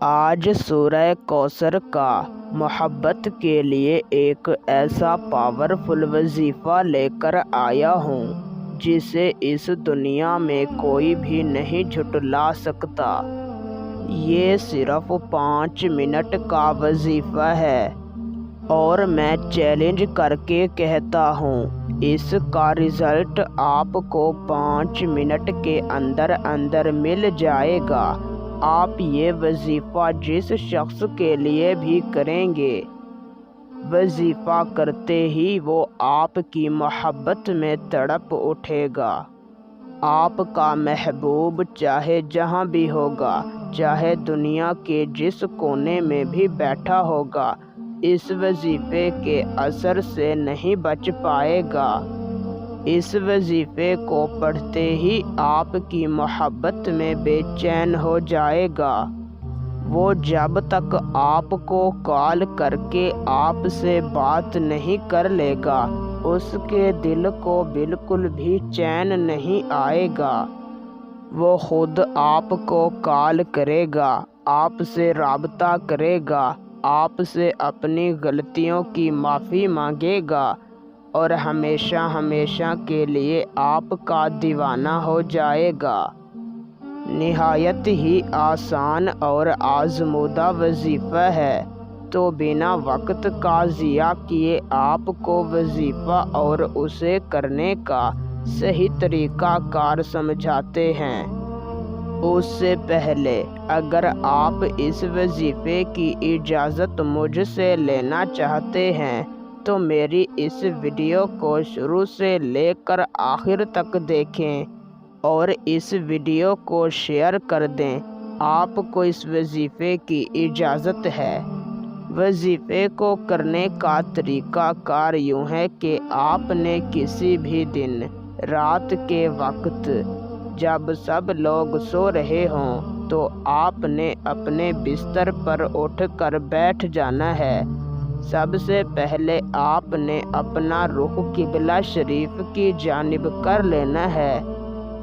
آج سورہ کوثر کا محبت کے لیے ایک ایسا پاورفل وظیفہ لے کر آیا ہوں جسے اس دنیا میں کوئی بھی نہیں جھٹلا سکتا۔ یہ صرف 5 منٹ کا وظیفہ ہے اور میں چیلنج کر کے کہتا ہوں اس کا رزلٹ آپ کو 5 منٹ کے اندر مل جائے گا۔ آپ یہ وظیفہ جس شخص کے لیے بھی کریں گے، وظیفہ کرتے ہی وہ آپ کی محبت میں تڑپ اٹھے گا۔ آپ کا محبوب چاہے جہاں بھی ہوگا، چاہے دنیا کے جس کونے میں بھی بیٹھا ہوگا، اس وظیفے کے اثر سے نہیں بچ پائے گا۔ اس وظیفے کو پڑھتے ہی آپ کی محبت میں بے چین ہو جائے گا۔ وہ جب تک آپ کو کال کر کے آپ سے بات نہیں کر لے گا، اس کے دل کو بالکل بھی چین نہیں آئے گا۔ وہ خود آپ کو کال کرے گا، آپ سے رابطہ کرے گا، آپ سے اپنی غلطیوں کی معافی مانگے گا اور ہمیشہ کے لیے آپ کا دیوانہ ہو جائے گا۔ نہایت ہی آسان اور آزمودہ وظیفہ ہے، تو بنا وقت کا ضیاع کیے آپ کو وظیفہ اور اسے کرنے کا صحیح طریقہ کار سمجھاتے ہیں۔ اس سے پہلے اگر آپ اس وظیفے کی اجازت مجھ سے لینا چاہتے ہیں تو میری اس ویڈیو کو شروع سے لے کر آخر تک دیکھیں اور اس ویڈیو کو شیئر کر دیں۔ آپ کو اس وظیفے کی اجازت ہے۔ وظیفے کو کرنے کا طریقہ کار یوں ہے کہ آپ نے کسی بھی دن رات کے وقت جب سب لوگ سو رہے ہوں تو آپ نے اپنے بستر پر اٹھ کر بیٹھ جانا ہے۔ سب سے پہلے آپ نے اپنا رخ قبلہ شریف کی جانب کر لینا ہے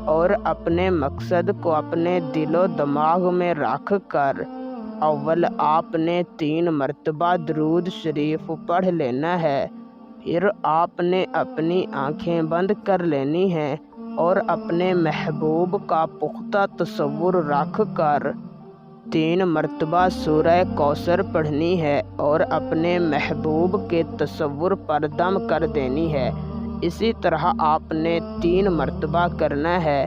اور اپنے مقصد کو اپنے دل و دماغ میں رکھ کر اول آپ نے 3 مرتبہ درود شریف پڑھ لینا ہے۔ پھر آپ نے اپنی آنکھیں بند کر لینی ہیں اور اپنے محبوب کا پختہ تصور رکھ کر 3 مرتبہ سورہ کوثر پڑھنی ہے اور اپنے محبوب کے تصور پر دم کر دینی ہے۔ اسی طرح آپ نے 3 مرتبہ کرنا ہے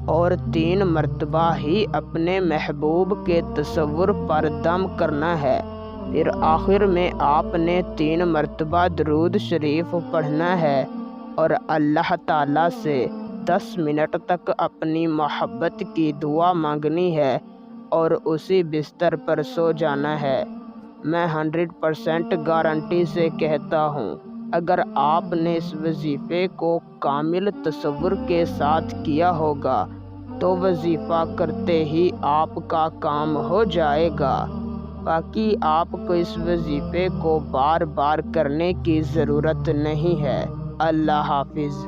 اور 3 مرتبہ ہی اپنے محبوب کے تصور پر دم کرنا ہے۔ پھر آخر میں آپ نے 3 مرتبہ درود شریف پڑھنا ہے اور اللہ تعالیٰ سے 10 منٹ تک اپنی محبت کی دعا مانگنی ہے اور اسی بستر پر سو جانا ہے۔ میں 100% گارنٹی سے کہتا ہوں، اگر آپ نے اس وظیفے کو کامل تصور کے ساتھ کیا ہوگا تو وظیفہ کرتے ہی آپ کا کام ہو جائے گا۔ باقی آپ کو اس وظیفے کو بار بار کرنے کی ضرورت نہیں ہے۔ اللہ حافظ۔